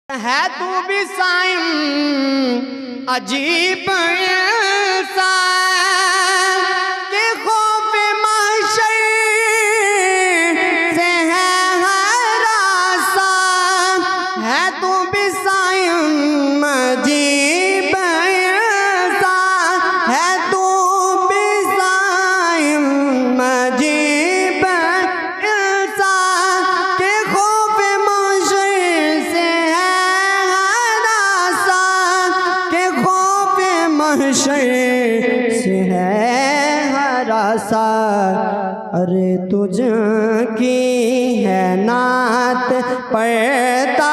ہے تو بھی سائن عجیب انسان کہ خوف محشر سے ہے ہراساں ہے تو بھی سائن عجیب انسان ہے تو بھی سائن عجیب انسان کہ خوف محشر سے محشر سے ہے ہراساں ارے تجھ کی ہے نعت پڑھتا